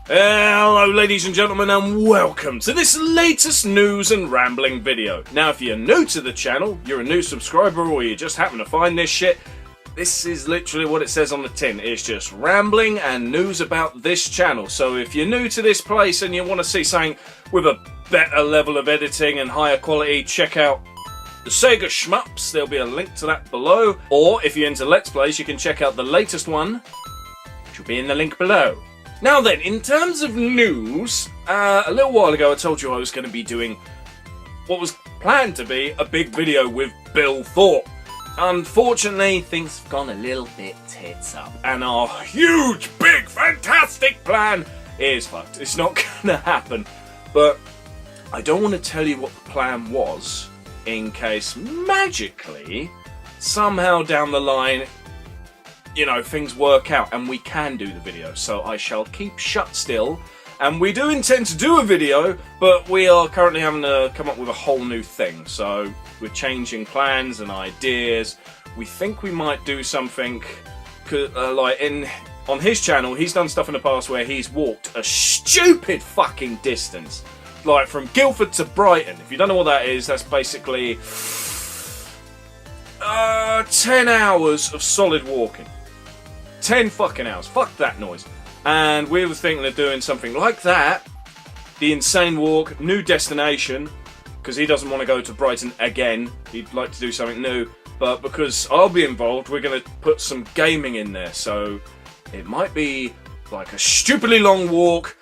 Hello ladies and gentlemen, and welcome to this latest news and rambling video. Now if you're new to the channel, you're a new subscriber, or you just happen to find this shit, this is literally what it says on the tin. It's just rambling and news about this channel. So if you're new to this place and you want to see something with a better level of editing and higher quality, check out the Sega Shmups. There'll be a link to that below. Or if you're into Let's Plays, you can check out the latest one, which will be in the link below. Now then, in terms of news, a little while ago I told you I was going to be doing what was planned to be a big video with Bill Thorpe. Unfortunately, things have gone a little bit tits up, and our huge, big, fantastic plan is fucked. It's not going to happen, but I don't want to tell you what the plan was in case magically, somehow down the line, you know, things work out and we can do the video. So I shall keep shut still, and we do intend to do a video, but we are currently having to come up with a whole new thing. So we're changing plans and ideas. We think we might do something like on his channel. He's done stuff in the past where he's walked a stupid fucking distance, like from Guildford to Brighton. If you don't know what that is, that's basically 10 hours of solid walking. 10 fucking hours. Fuck that noise. And we were thinking of doing something like that. The insane walk, new destination, because he doesn't want to go to Brighton again. He'd like to do something new. But because I'll be involved, we're going to put some gaming in there. So it might be like a stupidly long walk,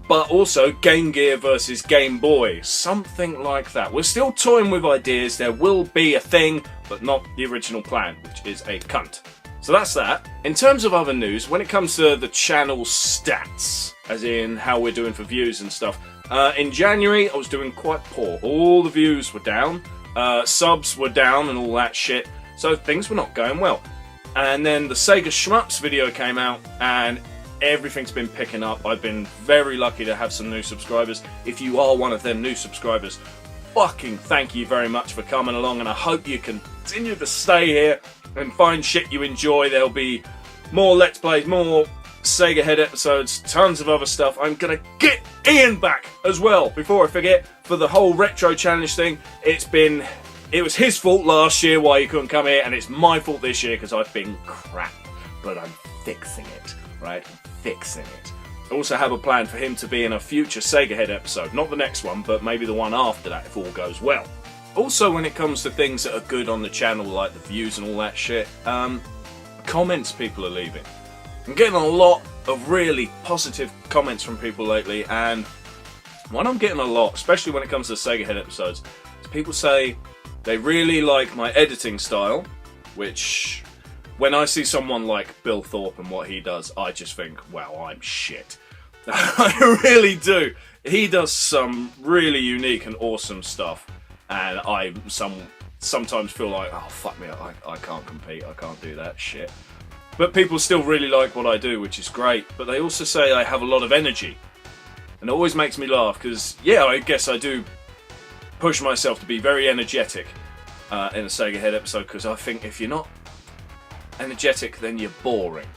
but also Game Gear versus Game Boy. Something like that. We're still toying with ideas. There will be a thing, but not the original plan, which is a cunt. So that's that. In terms of other news, when it comes to the channel stats, as in how we're doing for views and stuff, in January I was doing quite poor. All the views were down, subs were down and all that shit, so things were not going well. And then the Sega Shmups video came out and everything's been picking up. I've been very lucky to have some new subscribers. If you are one of them new subscribers, fucking thank you very much for coming along, and I hope you continue to stay here and find shit you enjoy. There'll be more Let's Plays, more Sega Head episodes, tons of other stuff. I'm gonna get Ian back as well, before I forget, for the whole retro challenge thing. It was his fault last year why he couldn't come here, and it's my fault this year because I've been crap. But I'm fixing it, right? I'm fixing it. I also have a plan for him to be in a future Sega Head episode. Not the next one, but maybe the one after that if all goes well. Also, when it comes to things that are good on the channel, like the views and all that shit, comments people are leaving. I'm getting a lot of really positive comments from people lately, and what I'm getting a lot, especially when it comes to Sega Head episodes, is people say they really like my editing style, which, when I see someone like Bill Thorpe and what he does, I just think, wow, I'm shit. I really do. He does some really unique and awesome stuff. And I sometimes feel like, oh fuck me, I can't compete, I can't do that shit. But people still really like what I do, which is great. But they also say I have a lot of energy. And it always makes me laugh, because yeah, I guess I do push myself to be very energetic in a Sega Head episode, because I think if you're not energetic, then you're boring.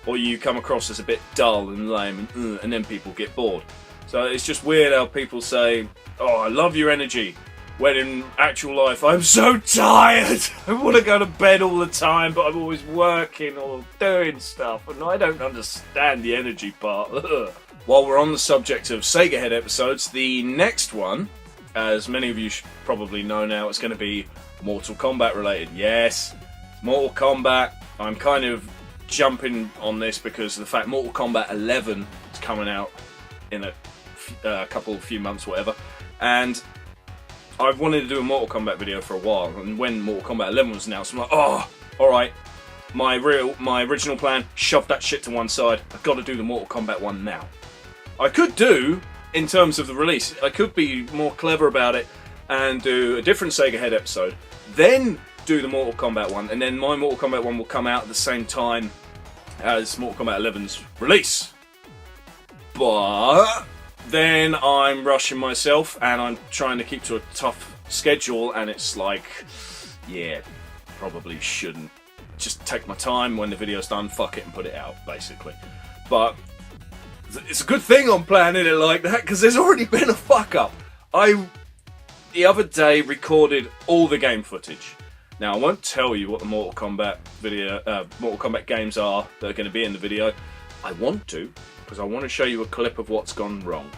Or you come across as a bit dull and lame, and then people get bored. So it's just weird how people say, oh, I love your energy, when in actual life, I'm so tired. I want to go to bed all the time, but I'm always working or doing stuff, and I don't understand the energy part. While we're on the subject of Sega Head episodes, the next one, as many of you should probably know now, it's going to be Mortal Kombat related. Yes, Mortal Kombat. I'm kind of jumping on this because of the fact Mortal Kombat 11 is coming out in a few months, whatever, and I've wanted to do a Mortal Kombat video for a while, and when Mortal Kombat 11 was announced, I'm like, oh, alright, my original plan, shove that shit to one side, I've got to do the Mortal Kombat one now. I could do, in terms of the release, I could be more clever about it and do a different Sega Head episode, then do the Mortal Kombat one, and then my Mortal Kombat one will come out at the same time as Mortal Kombat 11's release. But then I'm rushing myself and I'm trying to keep to a tough schedule, and it's like, yeah, probably shouldn't. Just take my time. When the video's done, fuck it and put it out, basically. But It's a good thing I'm planning it like that, because there's already been a fuck up. The other day, recorded all the game footage. Now, I won't tell you what the Mortal Kombat games are that are going to be in the video. I want to, because I want to show you a clip of what's gone wrong.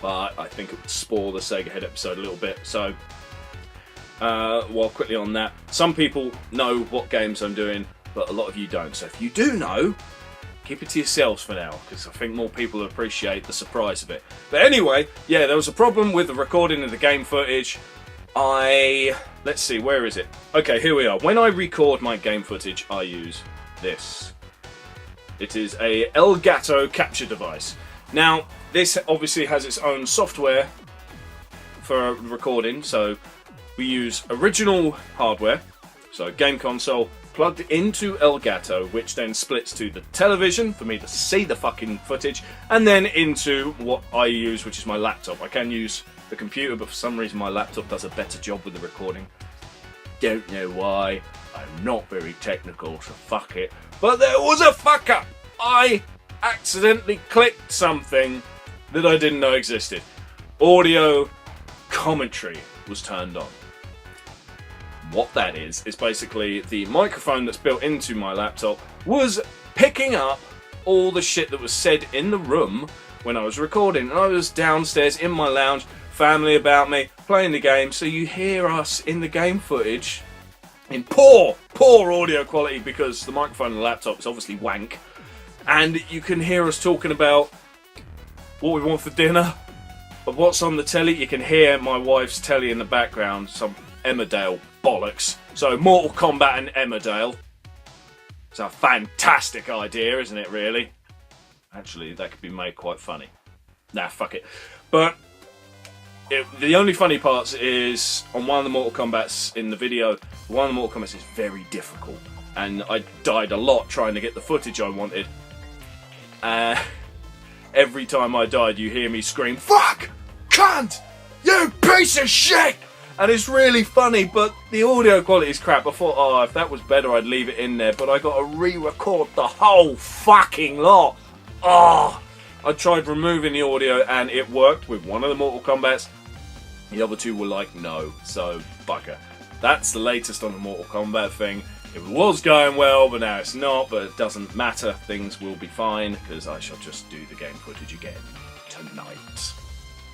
But I think it would spoil the Sega Head episode a little bit. So, well, quickly on that. Some people know what games I'm doing, but a lot of you don't. So if you do know, keep it to yourselves for now, because I think more people appreciate the surprise of it. But anyway, yeah, there was a problem with the recording of the game footage. Let's see, where is it? Okay, here we are. When I record my game footage, I use this. It is a Elgato capture device. Now, this obviously has its own software for recording, so we use original hardware, so game console, plugged into Elgato, which then splits to the television for me to see the fucking footage, and then into what I use, which is my laptop. I can use the computer, but for some reason my laptop does a better job with the recording. Don't know why. I'm not very technical, so fuck it. But there was a fuck up. I accidentally clicked something that I didn't know existed. Audio commentary was turned on. What that is basically the microphone that's built into my laptop was picking up all the shit that was said in the room when I was recording. And I was downstairs in my lounge, family about me, playing the game, so you hear us in the game footage in poor audio quality because the microphone on the laptop is obviously wank. And you can hear us talking about what we want for dinner, but what's on the telly. You can hear my wife's telly in the background, some Emmerdale bollocks. So Mortal Kombat and Emmerdale. It's a fantastic idea, isn't it, really? Actually, that could be made quite funny. Nah, fuck it. But the only funny parts is on one of the Mortal Kombats in the video, one of the Mortal Kombats is very difficult. And I died a lot trying to get the footage I wanted. Every time I died, you hear me scream, "Fuck! Cunt! You piece of shit!" And it's really funny, but the audio quality is crap. I thought, oh, if that was better, I'd leave it in there. But I got to re-record the whole fucking lot. Oh, I tried removing the audio, and it worked with one of the Mortal Kombats. The other two were like, no. So, bugger. That's the latest on the Mortal Kombat thing. It was going well, but now it's not. But it doesn't matter. Things will be fine, because I shall just do the game footage again tonight.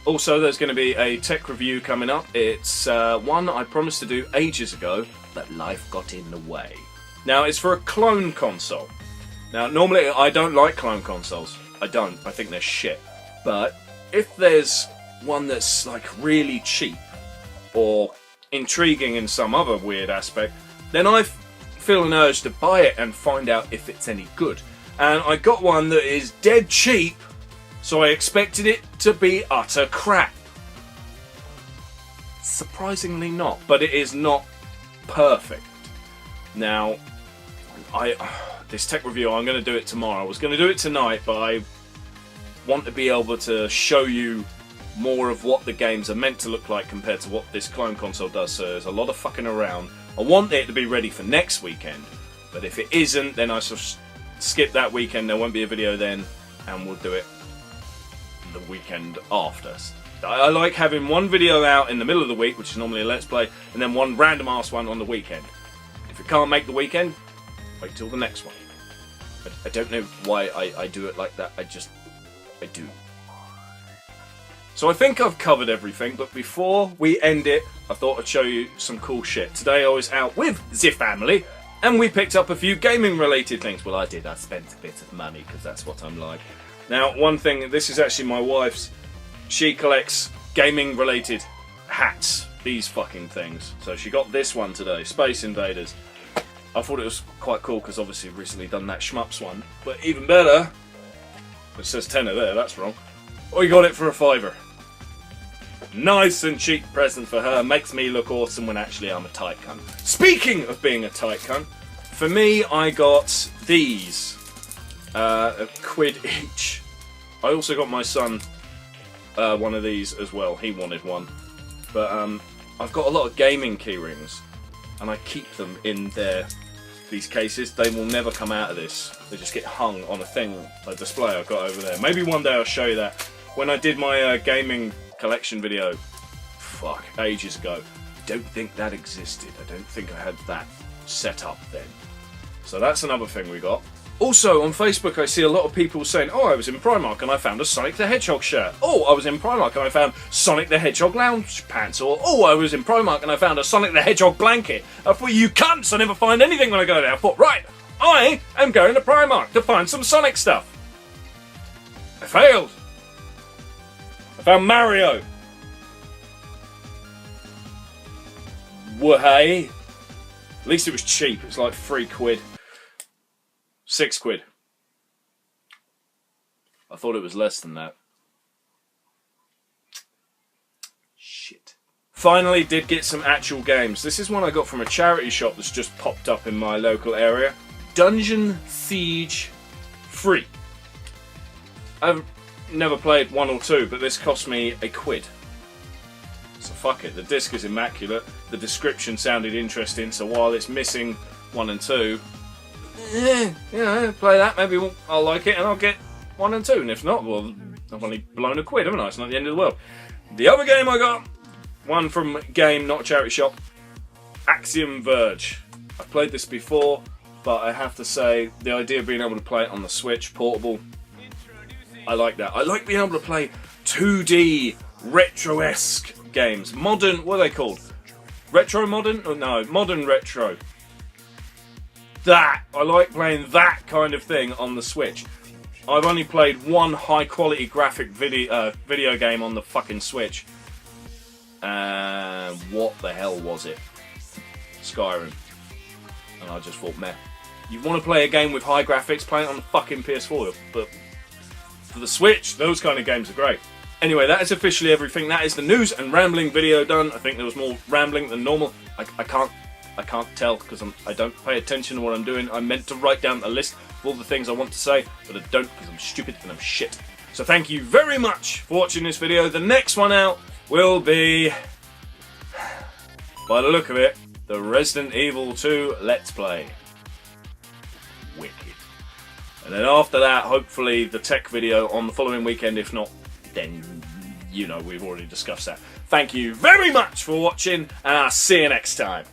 Also, there's going to be a tech review coming up. It's one I promised to do ages ago, but life got in the way. Now, it's for a clone console. Now, normally I don't like clone consoles. I don't. I think they're shit. But if there's one that's like really cheap or intriguing in some other weird aspect, then I feel an urge to buy it and find out if it's any good. And I got one that is dead cheap, so I expected it to be utter crap. Surprisingly not, but it is not perfect. Now, this tech review, I'm going to do it tomorrow. I was going to do it tonight, but I want to be able to show you more of what the games are meant to look like compared to what this clone console does, so there's a lot of fucking around. I want it to be ready for next weekend, but if it isn't, then I shall skip that weekend. There won't be a video then, and we'll do it the weekend after. I like having one video out in the middle of the week, which is normally a Let's Play, and then one random ass one on the weekend. If it can't make the weekend, wait till the next one. I don't know why I do it like that, I do. So I think I've covered everything, but before we end it, I thought I'd show you some cool shit. Today I was out with the family, and we picked up a few gaming related things. Well, I did, I spent a bit of money, because that's what I'm like. Now, one thing, this is actually my wife's. She collects gaming related hats, these fucking things. So she got this one today, Space Invaders. I thought it was quite cool, because obviously I've recently done that Shmups one. But even better, it says tenner there, that's wrong. We got it for £5. Nice and cheap present for her. Makes me look awesome when actually I'm a tight cunt. Speaking of being a tight cunt, for me I got these. A quid each. I also got my son one of these as well. He wanted one. But I've got a lot of gaming key rings, and I keep them in their these cases, they will never come out of this. They just get hung on a thing, a display I've got over there. Maybe one day I'll show you that. When I did my gaming collection video, fuck, ages ago, I don't think that existed. I don't think I had that set up then. So that's another thing we got. Also, on Facebook, I see a lot of people saying, oh, I was in Primark and I found a Sonic the Hedgehog shirt. Oh, I was in Primark and I found Sonic the Hedgehog lounge pants. Or, oh, I was in Primark and I found a Sonic the Hedgehog blanket. I thought, you cunts, I never find anything when I go there. I thought, right, I am going to Primark to find some Sonic stuff. I failed. I found Mario. Hey. At least it was cheap. It was like £3. £6. I thought it was less than that. Shit. Finally did get some actual games. This is one I got from a charity shop that's just popped up in my local area. Dungeon Siege free. I've never played 1 or 2, but this cost me £1. So fuck it. The disc is immaculate. The description sounded interesting, so while it's missing 1 and 2, play that, maybe I'll like it and I'll get 1 and 2, and if not, well, I've only blown £1, haven't I? It's not the end of the world. The other game I got, one from Game, not Charity Shop, Axiom Verge. I've played this before, but I have to say, the idea of being able to play it on the Switch, portable, I like that. I like being able to play 2D, retro-esque games. Modern, what are they called? Retro modern? Oh, no, modern retro. That, I like playing that kind of thing on the Switch. I've only played one high quality graphic video game on the fucking Switch. And what the hell was it? Skyrim. And I just thought, meh. You want to play a game with high graphics, play it on the fucking PS4. But for the Switch, those kind of games are great. Anyway, that is officially everything. That is the news and rambling video done. I think there was more rambling than normal. I can't tell because I don't pay attention to what I'm doing. I meant to write down a list of all the things I want to say, but I don't because I'm stupid and I'm shit. So thank you very much for watching this video. The next one out will be, by the look of it, the Resident Evil 2 Let's Play. Wicked. And then after that, hopefully the tech video on the following weekend. If not, then you know we've already discussed that. Thank you very much for watching, and I'll see you next time.